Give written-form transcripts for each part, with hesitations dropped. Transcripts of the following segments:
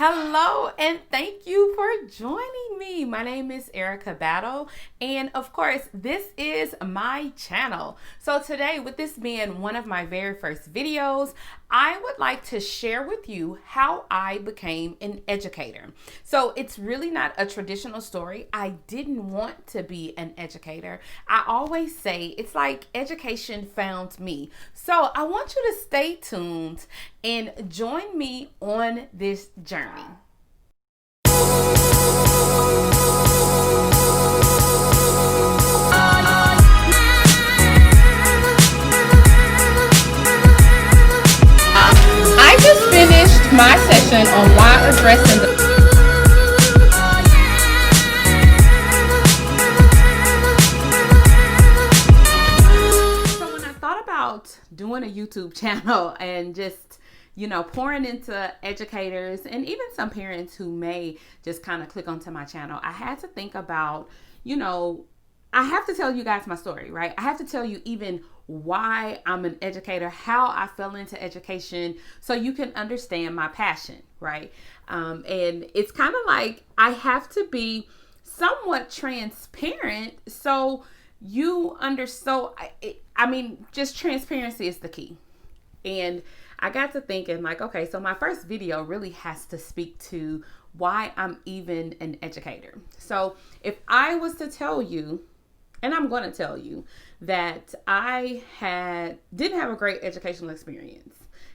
Hello, and thank you for joining me. My name is Erica Battle, and of course, this is my channel. So, today, with this being one of my very first videos, I would like to share with you how I became an educator. So, it's really not a traditional story. I didn't want to be an educator. I always say it's like education found me. So, I want you to stay tuned and join me on this journey. I just finished my session on why addressing the doing a YouTube channel and just, pouring into educators and even some parents who may just kind of click onto my channel, I had to think about, I have to tell you guys my story, right? I have to tell you even why I'm an educator, how I fell into education, so you can understand my passion, right? And it's kind of like I have to be somewhat transparent so you understand. Just transparency is the key. And I got to thinking, like, okay, so my first video really has to speak to why I'm even an educator. So if I was to tell you, and I'm going to tell you, that didn't have a great educational experience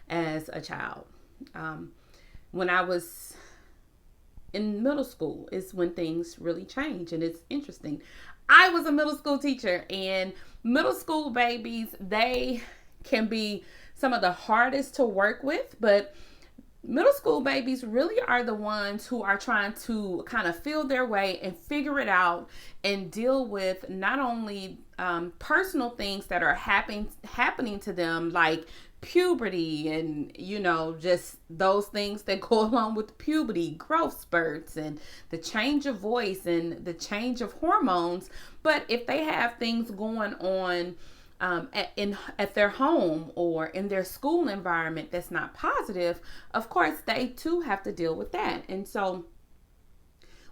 as a child. When I was in middle school is when things really change, and it's interesting. I was a middle school teacher, and middle school babies, they can be some of the hardest to work with, but middle school babies really are the ones who are trying to kind of feel their way and figure it out and deal with not only personal things that are happening to them, like puberty and just those things that go along with puberty, growth spurts, and the change of voice and the change of hormones. But if they have things going on at their home or in their school environment that's not positive, of course they too have to deal with that. And so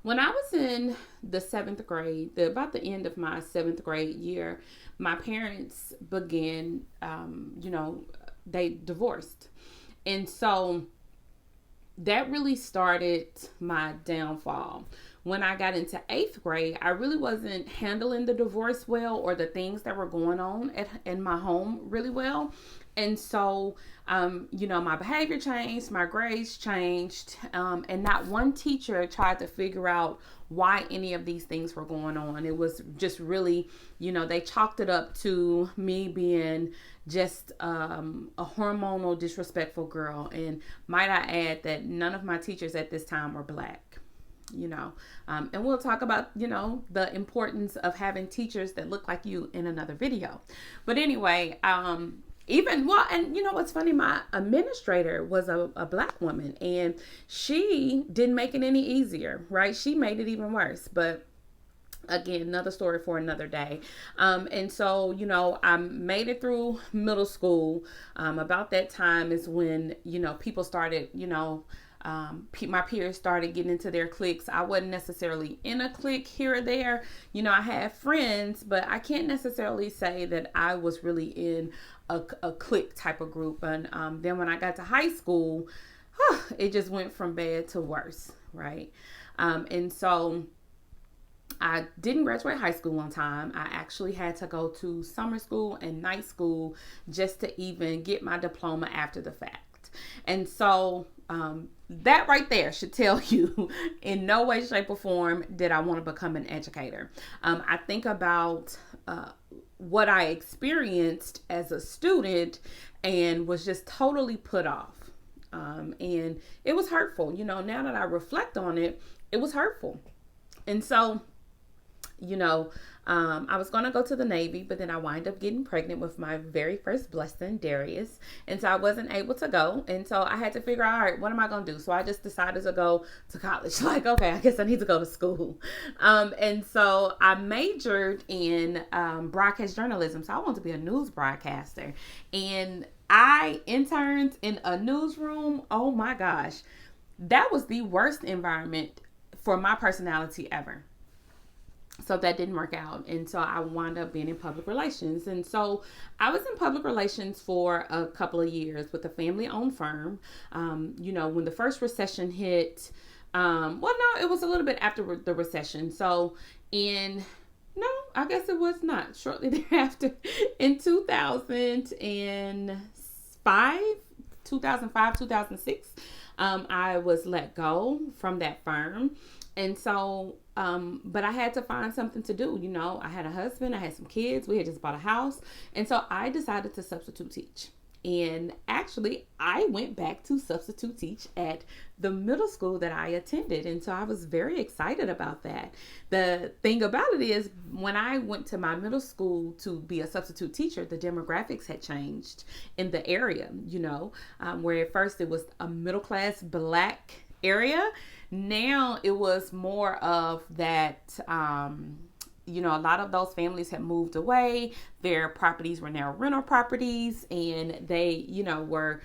when I was in the seventh grade, about the end of my seventh grade year, my parents began, they divorced. And so that really started my downfall. When I got into eighth grade, I really wasn't handling the divorce well, or the things that were going on in my home really well. And so, my behavior changed, my grades changed, and not one teacher tried to figure out why any of these things were going on. It was just really, they chalked it up to me being just a hormonal, disrespectful girl. And might I add that none of my teachers at this time were Black. And we'll talk about, the importance of having teachers that look like you in another video. But anyway, what's funny, my administrator was a Black woman, and she didn't make it any easier, right? She made it even worse. But again, another story for another day. And so, I made it through middle school. About that time is when, people started, my peers started getting into their cliques. I wasn't necessarily in a clique here or there. I had friends, but I can't necessarily say that I was really in a clique type of group. And then when I got to high school, it just went from bad to worse, right? And so I didn't graduate high school on time. I actually had to go to summer school and night school just to even get my diploma after the fact. And so that right there should tell you in no way, shape, or form did I want to become an educator. I think about what I experienced as a student and was just totally put off. And it was hurtful. Now that I reflect on it, it was hurtful. And so, I was going to go to the Navy, but then I wind up getting pregnant with my very first blessing, Darius. And so I wasn't able to go. And so I had to figure out, all right, what am I going to do? So I just decided to go to college. Like, okay, I guess I need to go to school. And so I majored in broadcast journalism. So I wanted to be a news broadcaster. And I interned in a newsroom. Oh my gosh. that was the worst environment for my personality ever. So that didn't work out. And so I wound up being in public relations. And so I was in public relations for a couple of years with a family owned firm. When the first recession hit, it was a little bit after the recession. So no, I guess it was not. Shortly thereafter, in 2005, 2006, I was let go from that firm. And so, but I had to find something to do. I had a husband, I had some kids, we had just bought a house. And so I decided to substitute teach. And actually, I went back to substitute teach at the middle school that I attended. And so I was very excited about that. The thing about it is, when I went to my middle school to be a substitute teacher, the demographics had changed in the area, where at first it was a middle class Black area. Now it was more of that, a lot of those families had moved away. Their properties were now rental properties, and they, were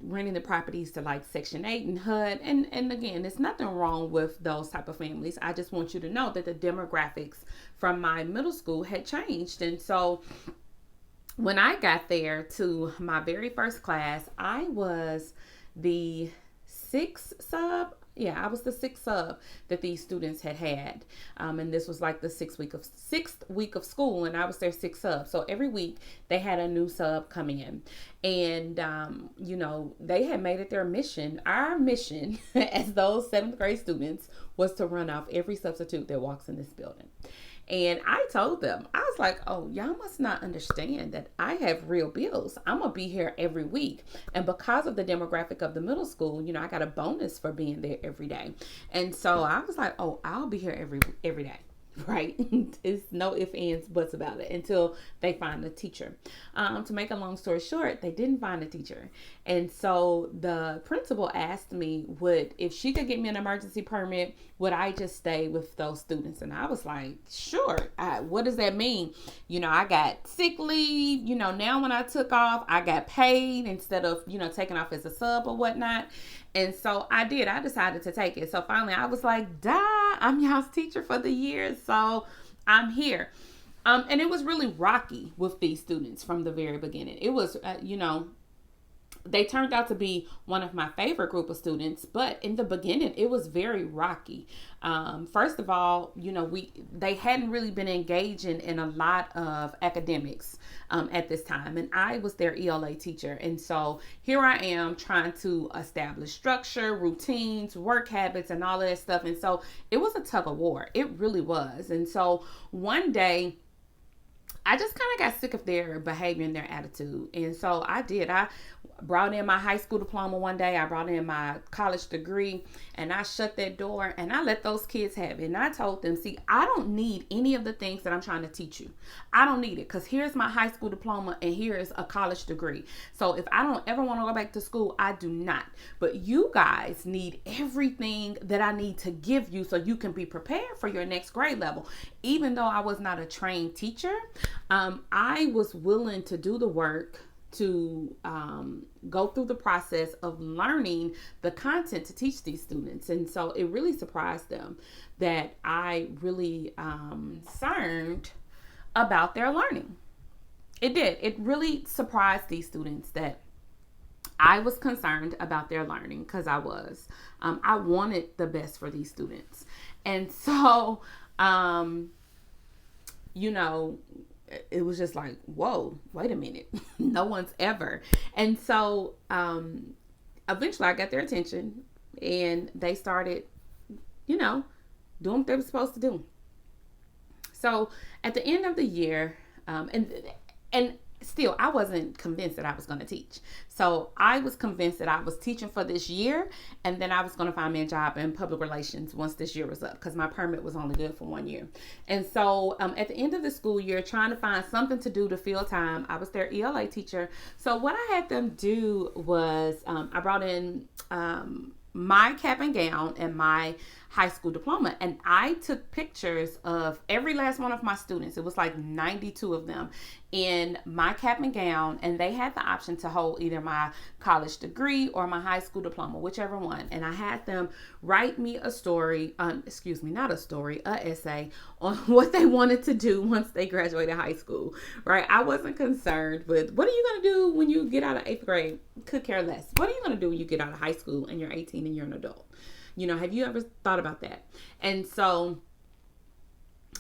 renting the properties to like Section 8 and HUD. And again, there's nothing wrong with those type of families. I just want you to know that the demographics from my middle school had changed. And so when I got there to my very first class, I was the sixth sub. Yeah, I was the sixth sub that these students had. And this was like the sixth week of school, and I was their sixth sub. So every week they had a new sub come in. And, they had made it their mission. Our mission as those seventh grade students was to run off every substitute that walks in this building. And I told them, I was like, oh, y'all must not understand that I have real bills. I'm going to be here every week. And because of the demographic of the middle school, I got a bonus for being there every day. And so I was like, oh, I'll be here every day. Right? It's no ifs, ands, buts about it until they find a teacher. To make a long story short, they didn't find a teacher. And so the principal asked me, if she could get me an emergency permit, would I just stay with those students? And I was like, sure. What does that mean? I got sick leave. Now when I took off, I got paid instead of, taking off as a sub or whatnot. And so I did. I decided to take it. So finally I was like, I'm y'all's teacher for the year. So I'm here. And it was really rocky with these students from the very beginning. It was, they turned out to be one of my favorite group of students, but in the beginning it was very rocky. First of all, they hadn't really been engaging in a lot of academics at this time, and I was their ELA teacher. And so here I am trying to establish structure, routines, work habits, and all of that stuff. And so it was a tug of war. It really was. And so one day, I just kind of got sick of their behavior and their attitude. And so I brought in my high school diploma one day. I brought in my college degree, and I shut that door and I let those kids have it. And I told them, see, I don't need any of the things that I'm trying to teach you. I don't need it, because here's my high school diploma and here's a college degree. So if I don't ever want to go back to school, I do not. But you guys need everything that I need to give you so you can be prepared for your next grade level. Even though I was not a trained teacher, I was willing to do the work to go through the process of learning the content to teach these students. And so it really surprised them that I really concerned about their learning. It did. It really surprised these students that I was concerned about their learning, because I was. I wanted the best for these students. And so, it was just like, whoa, wait a minute. No one's ever. And so eventually I got their attention, and they started, doing what they were supposed to do. So at the end of the year, and still, I wasn't convinced that I was going to teach. So I was convinced that I was teaching for this year, and then I was going to find me a job in public relations once this year was up, because my permit was only good for 1 year. And so at the end of the school year, trying to find something to do to fill time, I was their ELA teacher. So what I had them do was I brought in my cap and gown and my high school diploma, and I took pictures of every last one of my students. It was like 92 of them in my cap and gown, and they had the option to hold either my college degree or my high school diploma, whichever one. And I had them write me a story, not a story, a essay on what they wanted to do once they graduated high school, right? I wasn't concerned with what are you going to do when you get out of 8th grade? Could care less. What are you going to do when you get out of high school and you're 18 and you're an adult? Have you ever thought about that? And so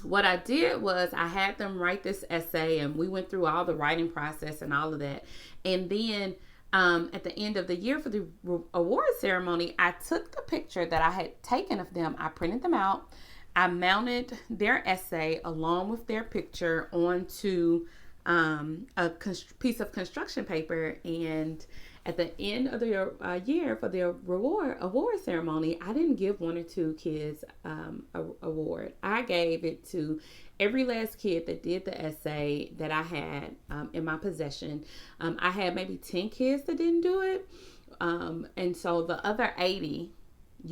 what I did was I had them write this essay, and we went through all the writing process and all of that. And then at the end of the year for the award ceremony, I took the picture that I had taken of them. I printed them out. I mounted their essay along with their picture onto a piece of construction paper, and at the end of the year for the award ceremony, I didn't give one or two kids a award. I gave it to every last kid that did the essay that I had in my possession. I had maybe 10 kids that didn't do it. And so the other 80,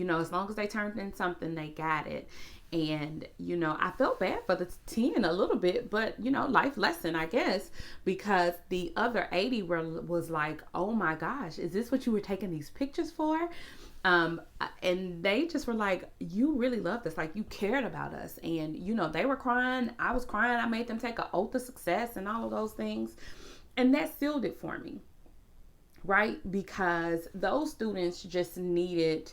as long as they turned in something, they got it. And, I felt bad for the 10 a little bit, but, life lesson, I guess, because the other 80 was like, oh my gosh, is this what you were taking these pictures for? And they just were like, you really loved us. Like, you cared about us. And, they were crying. I was crying. I made them take an oath of success and all of those things. And that sealed it for me. Right? Because those students just needed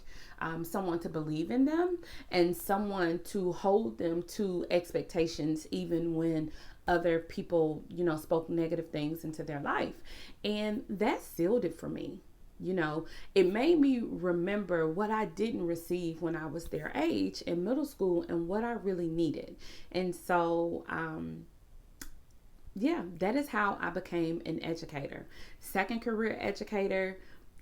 someone to believe in them and someone to hold them to expectations, even when other people, spoke negative things into their life. And that sealed it for me. It made me remember what I didn't receive when I was their age in middle school and what I really needed. And so, that is how I became an educator. Second career educator.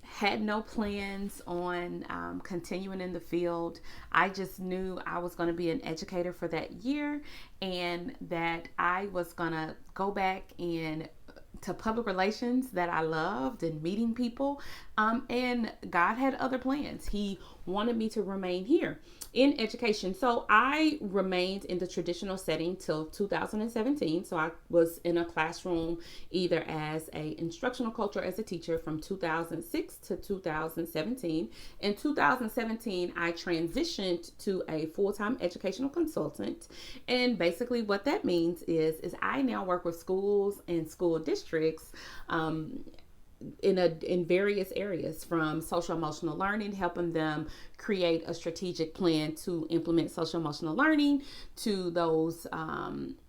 Had no plans on continuing in the field. I just knew I was going to be an educator for that year, and that I was going to go back to public relations that I loved and meeting people. And God had other plans. He wanted me to remain here in education. So I remained in the traditional setting till 2017. So I was in a classroom either as a instructional coach or as a teacher from 2006 to 2017. In 2017, I transitioned to a full-time educational consultant. And basically what that means is I now work with schools and school districts in various areas, from social emotional learning, helping them create a strategic plan to implement social emotional learning, to those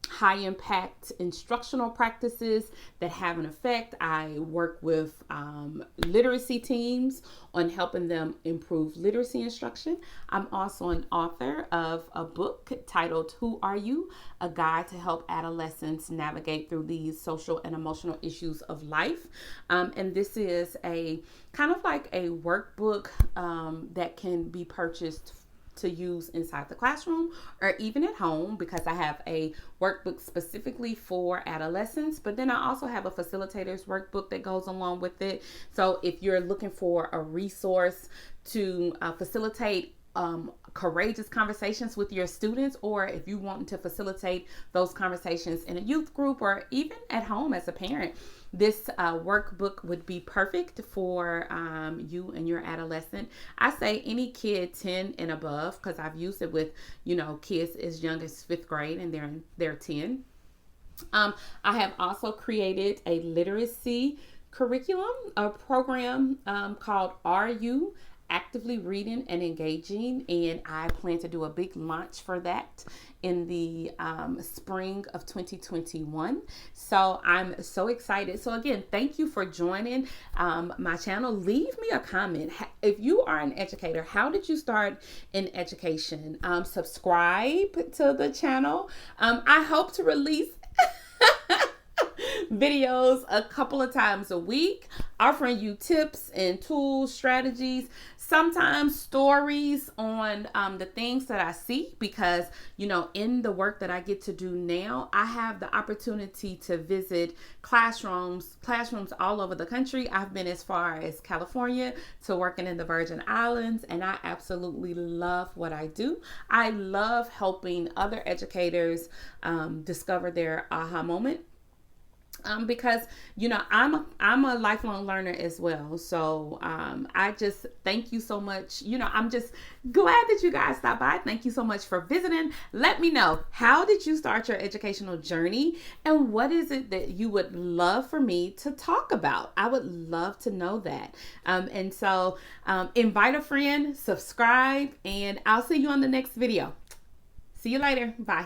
high impact instructional practices that have an effect. I work with literacy teams on helping them improve literacy instruction. I'm also an author of a book titled Who Are You? A Guide to Help Adolescents Navigate Through These Social and Emotional Issues of Life. And this is a kind of like a workbook that can be purchased to use inside the classroom or even at home, because I have a workbook specifically for adolescents, but then I also have a facilitator's workbook that goes along with it. So if you're looking for a resource to facilitate courageous conversations with your students, or if you want to facilitate those conversations in a youth group or even at home as a parent, this workbook would be perfect for you and your adolescent. I say any kid 10 and above, because I've used it with, kids as young as 5th grade and they're 10. I have also created a literacy curriculum, a program called Are You? Actively Reading and Engaging, and I plan to do a big launch for that in the spring of 2021. So I'm so excited. So again, thank you for joining my channel. Leave me a comment. If you are an educator, how did you start in education? Subscribe to the channel. I hope to release videos a couple of times a week, offering you tips and tools, strategies, sometimes stories on the things that I see, because, in the work that I get to do now, I have the opportunity to visit classrooms all over the country. I've been as far as California to working in the Virgin Islands, and I absolutely love what I do. I love helping other educators discover their aha moment. Because I'm a lifelong learner as well. So I just thank you so much. I'm just glad that you guys stopped by. Thank you so much for visiting. Let me know, how did you start your educational journey, and what is it that you would love for me to talk about? I would love to know that. And so invite a friend, subscribe, and I'll see you on the next video. See you later. Bye.